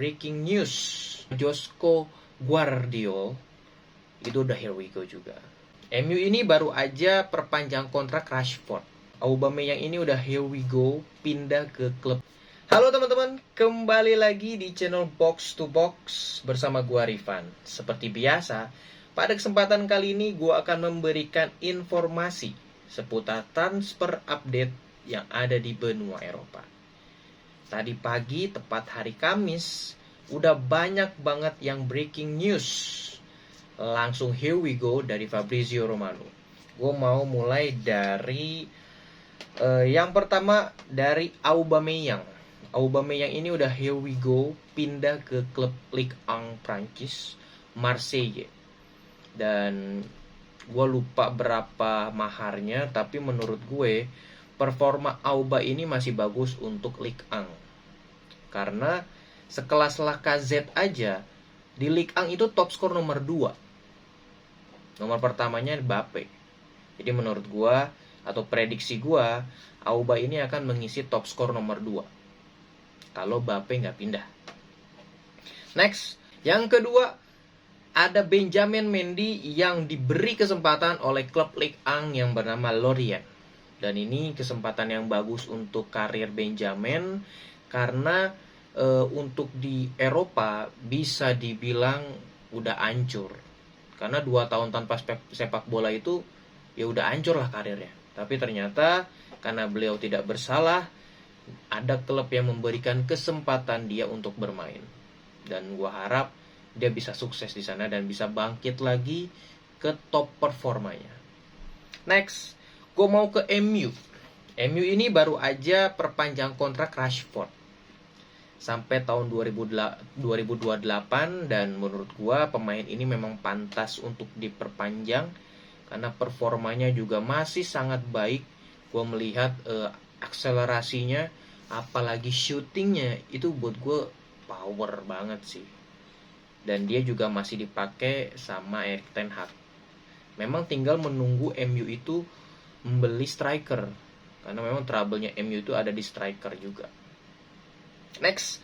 breaking news. Josko Gvardiol itu udah here we go juga. MU ini baru aja perpanjang kontrak Rashford. Aubameyang ini udah here we go, pindah ke klub. Halo teman-teman, kembali lagi di channel Box to Box bersama gua Rifan. Seperti biasa, pada kesempatan kali ini gua akan memberikan informasi seputar transfer update yang ada di benua Eropa. Tadi pagi, tepat hari Kamis, udah banyak banget yang breaking news. Langsung here we go dari Fabrizio Romano. Gue mau mulai dari yang pertama dari Aubameyang. Aubameyang ini udah here we go, pindah ke klub Ligue 1 Prancis, Marseille. Dan gue lupa berapa maharnya, tapi menurut gue performa Auba ini masih bagus untuk Ligue 1. Karena sekelas Lacazette aja di Ligue 1 itu top skor nomor 2. Nomor pertamanya Mbappe. Jadi menurut gua atau prediksi gua, Auba ini akan mengisi top skor nomor 2 kalau Mbappe nggak pindah. Next, yang kedua ada Benjamin Mendy yang diberi kesempatan oleh klub Ligue 1 yang bernama Lorient. Dan ini kesempatan yang bagus untuk karir Benjamin karena untuk di Eropa bisa dibilang udah hancur. Karena 2 tahun tanpa sepak bola itu ya udah hancur lah karirnya. Tapi ternyata karena beliau tidak bersalah, ada klub yang memberikan kesempatan dia untuk bermain. Dan gua harap dia bisa sukses di sana dan bisa bangkit lagi ke top performanya. Next, gua mau ke MU. MU ini baru aja perpanjang kontrak Rashford sampai tahun 2028, dan menurut gua pemain ini memang pantas untuk diperpanjang karena performanya juga masih sangat baik. Gua melihat akselerasinya, apalagi shootingnya itu buat gua power banget sih. Dan dia juga masih dipakai sama Erik ten Hag. Memang tinggal menunggu MU itu membeli striker karena memang trouble-nya MU itu ada di striker juga. Next,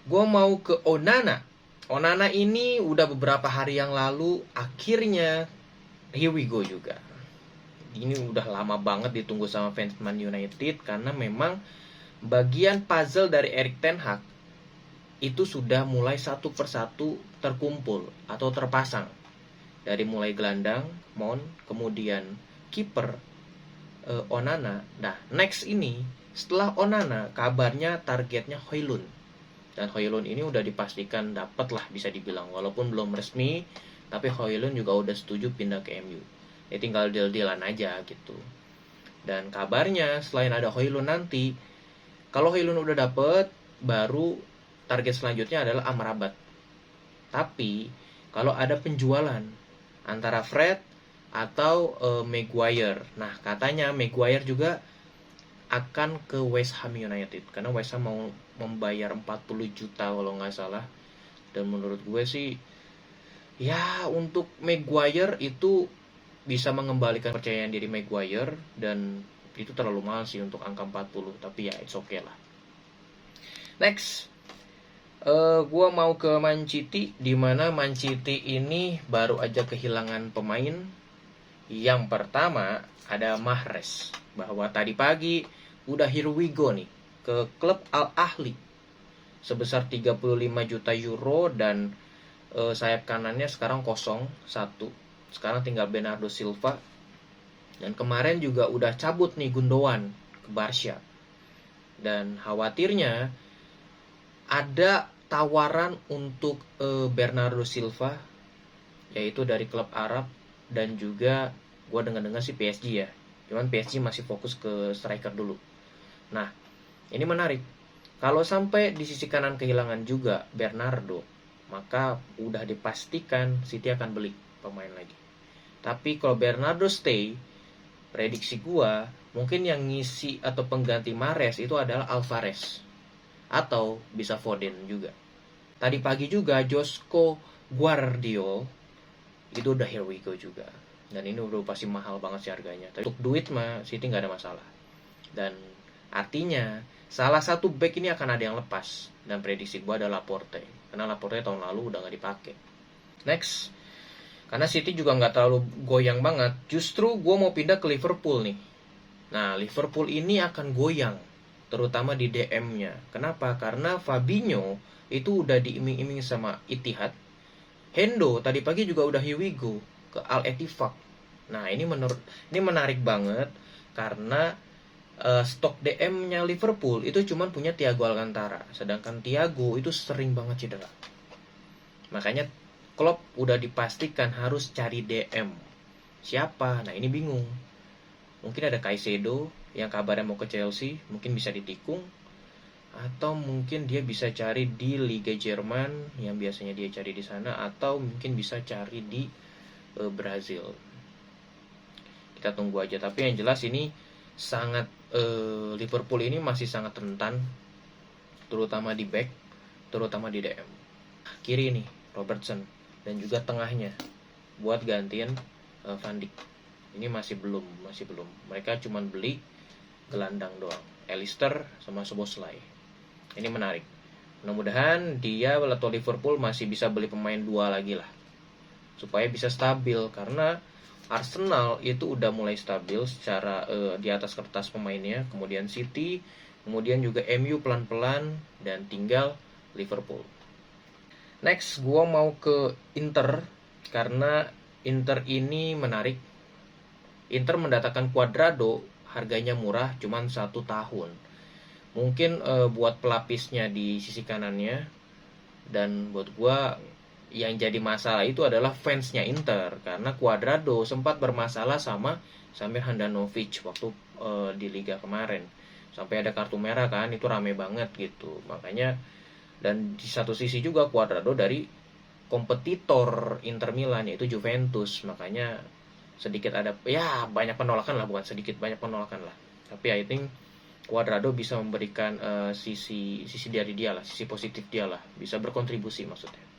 gue mau ke Onana. Onana ini udah beberapa hari yang lalu akhirnya here we go juga. Ini udah lama banget ditunggu sama fans Man United karena memang bagian puzzle dari Erik ten Hag itu sudah mulai satu persatu terkumpul atau terpasang. Dari mulai gelandang, Mount, kemudian kiper Onana. Nah, next ini setelah Onana, kabarnya targetnya Højlund. Dan Højlund ini udah dipastikan dapat lah bisa dibilang. Walaupun belum resmi, tapi Højlund juga udah setuju pindah ke MU. Ya tinggal deal-dealan aja gitu. Dan kabarnya selain ada Højlund nanti, kalau Højlund udah dapet, baru target selanjutnya adalah Amrabat. Tapi kalau ada penjualan antara Fred atau Maguire. Nah, katanya Maguire juga akan ke West Ham United karena West Ham mau membayar 40 juta kalau nggak salah. Dan menurut gue sih ya untuk Maguire itu bisa mengembalikan kepercayaan diri Maguire, dan itu terlalu mahal sih untuk angka 40, tapi ya it's okay lah. Next, gue mau ke Man City, dimana Man City ini baru aja kehilangan pemain. Yang pertama ada Mahrez, bahwa tadi pagi udah here we go nih ke klub Al Ahly sebesar 35 juta euro, dan sayap kanannya sekarang kosong satu. Sekarang tinggal Bernardo Silva, dan kemarin juga udah cabut nih Gundogan ke Barca. Dan khawatirnya ada tawaran untuk Bernardo Silva, yaitu dari klub Arab, dan juga gue dengar sih PSG ya. Cuman PSG masih fokus ke striker dulu. Nah, ini menarik. Kalau sampai di sisi kanan kehilangan juga Bernardo, maka udah dipastikan City akan beli pemain lagi. Tapi kalau Bernardo stay, prediksi gua mungkin yang ngisi atau pengganti Mahrez itu adalah Alvarez atau bisa Foden juga. Tadi pagi juga Josko Gvardiol itu udah here we go juga. Dan ini udah pasti mahal banget sih harganya. Tapi untuk duit mah City nggak ada masalah. Dan Artinya salah satu back ini akan ada yang lepas, dan prediksi gue adalah Laporte, karena Laporte tahun lalu udah nggak dipakai. Next, karena City juga nggak terlalu goyang banget, justru gue mau pindah ke Liverpool nih. Nah, Liverpool ini akan goyang, terutama di DM-nya. Kenapa? Karena Fabinho itu udah diiming-iming sama Etihad. Hendo tadi pagi juga udah here we go ke Al Ettifaq. Nah, ini menarik banget karena stok DM-nya Liverpool itu cuma punya Thiago Alcantara, sedangkan Thiago itu sering banget cedera. Makanya Klopp udah dipastikan harus cari DM. Siapa? Nah, ini bingung. Mungkin ada Caicedo yang kabarnya mau ke Chelsea, mungkin bisa ditikung. Atau mungkin dia bisa cari di Liga Jerman yang biasanya dia cari di sana, atau mungkin bisa cari di Brazil. Kita tunggu aja. Tapi yang jelas ini sangat Liverpool ini masih sangat rentan, terutama di back, terutama di DM. Kiri nih Robertson, dan juga tengahnya buat gantiin Van Dijk. Ini masih belum. Mereka cuma beli gelandang doang, Alistair sama Szoboszlai. Ini menarik. Mudah-mudahan dia atau Liverpool masih bisa beli pemain 2 lagi lah, supaya bisa stabil, karena Arsenal itu udah mulai stabil secara di atas kertas pemainnya, kemudian City, kemudian juga MU pelan-pelan, dan tinggal Liverpool. Next, gua mau ke Inter, karena Inter ini menarik. Inter mendatangkan Cuadrado, harganya murah, cuman 1 tahun. Mungkin buat pelapisnya di sisi kanannya, dan buat gua yang jadi masalah itu adalah fansnya Inter, karena Cuadrado sempat bermasalah sama Samir Handanovic waktu di Liga kemarin, sampai ada kartu merah kan, itu rame banget gitu. Makanya, dan di satu sisi juga Cuadrado dari kompetitor Inter Milan, yaitu Juventus, makanya sedikit ada banyak penolakan lah, bukan sedikit, banyak penolakan lah. Tapi I think Cuadrado bisa memberikan sisi dari dia lah, sisi positif dia lah, bisa berkontribusi maksudnya.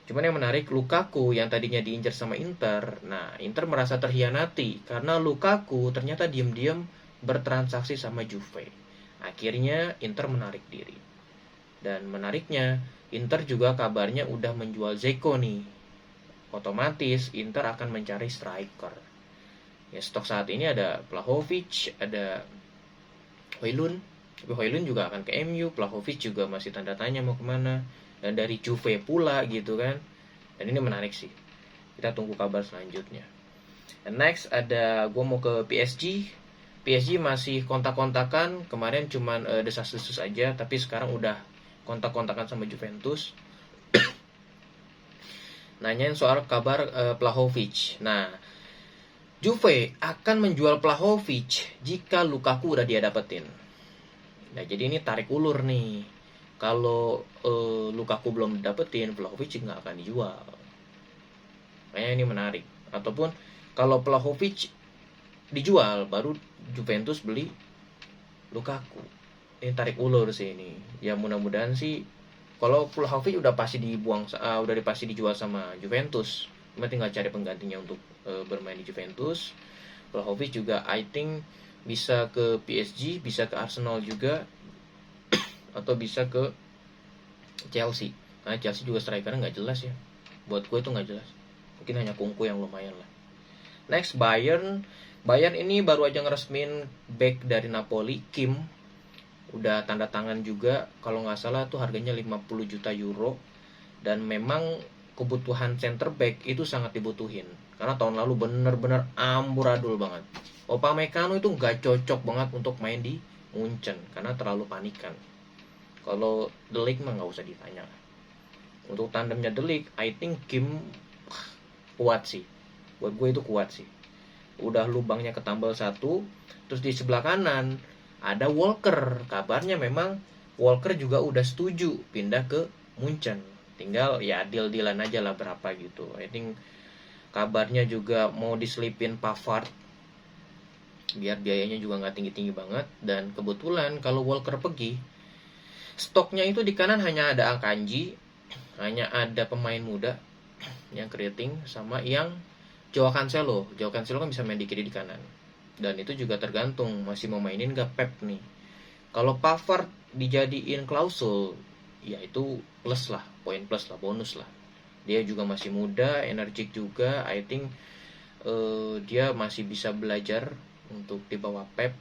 Cuman yang menarik, Lukaku yang tadinya diincar sama Inter. Nah, Inter merasa terhianati karena Lukaku ternyata diam-diam bertransaksi sama Juve. Akhirnya Inter menarik diri. Dan menariknya, Inter juga kabarnya udah menjual Dzeko nih. Otomatis Inter akan mencari striker. Ya, stok saat ini ada Vlahovic, ada Højlund. Tapi Højlund juga akan ke MU, Vlahovic juga masih tanda tanya mau kemana. Dan dari Juve pula gitu kan. Dan ini menarik sih. Kita tunggu kabar selanjutnya. And next ada, gue mau ke PSG. PSG masih kontak-kontakan. Kemarin cuman desas-desus aja, tapi sekarang udah kontak-kontakan sama Juventus. Nanyain soal kabar Vlahovic. Nah, Juve akan menjual Vlahovic jika Lukaku udah dia dapetin. Nah, jadi ini tarik ulur nih. Kalau Lukaku belum dapetin, Vlahovic nggak akan dijual. Kayaknya ini menarik. Ataupun kalau Vlahovic dijual, baru Juventus beli Lukaku. Ini tarik ulur sih ini. Ya mudah-mudahan sih, kalau Vlahovic udah pasti dijual sama Juventus, cuma tinggal cari penggantinya untuk bermain di Juventus. Vlahovic juga I think bisa ke PSG, bisa ke Arsenal juga, atau bisa ke Chelsea. Nah, Chelsea juga strikernya nggak jelas ya. Buat gue itu nggak jelas. Mungkin hanya Kunku yang lumayan lah. Next, Bayern ini baru aja ngeresmin back dari Napoli, Kim. Udah tanda tangan juga. Kalau nggak salah tuh harganya 50 juta euro. Dan memang kebutuhan center back itu sangat dibutuhin. Karena tahun lalu bener-bener amburadul banget. Upamecano itu nggak cocok banget untuk main di Munchen karena terlalu panikan. Kalau De Ligt mah nggak usah ditanya. Untuk tandemnya De Ligt, I think Kim kuat sih. Buat gue itu kuat sih. Udah lubangnya ketambal 1. Terus di sebelah kanan ada Walker. Kabarnya memang Walker juga udah setuju pindah ke Munchen. Tinggal ya deal-dealan aja lah berapa gitu. I think kabarnya juga mau diselipin Pavard, biar biayanya juga nggak tinggi-tinggi banget. Dan kebetulan kalau Walker pergi, stoknya itu di kanan hanya ada Akanji, hanya ada pemain muda yang keriting, sama yang Joao Cancelo. Joao Cancelo kan bisa main di kiri di kanan. Dan itu juga tergantung masih mau mainin gak Pep nih. Kalau Pavard dijadiin klausul, ya itu plus lah, poin plus lah, bonus lah. Dia juga masih muda, energik juga. I think dia masih bisa belajar untuk di bawah Pep.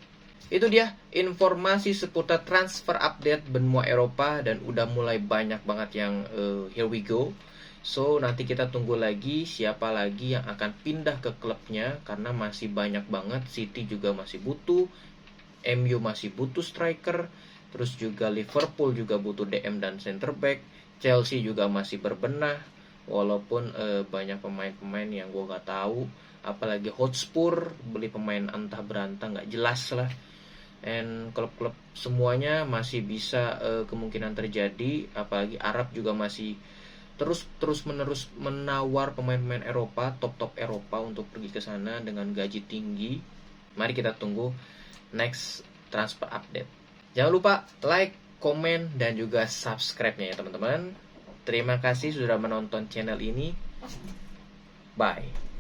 Itu dia informasi seputar transfer update benua Eropa, dan udah mulai banyak banget yang here we go. So nanti kita tunggu lagi siapa lagi yang akan pindah ke klubnya, karena masih banyak banget. City juga masih butuh, MU masih butuh striker, terus juga Liverpool juga butuh DM dan center back, Chelsea juga masih berbenah, walaupun banyak pemain-pemain yang gue gak tahu, apalagi Hotspur beli pemain antah berantah nggak jelas lah. And klub-klub semuanya masih bisa kemungkinan terjadi, apalagi Arab juga masih terus menerus menawar pemain-pemain Eropa, top Eropa untuk pergi ke sana dengan gaji tinggi. Mari kita tunggu next transfer update. Jangan lupa like, komen, dan juga subscribe-nya ya teman-teman. Terima kasih sudah menonton channel ini. Bye.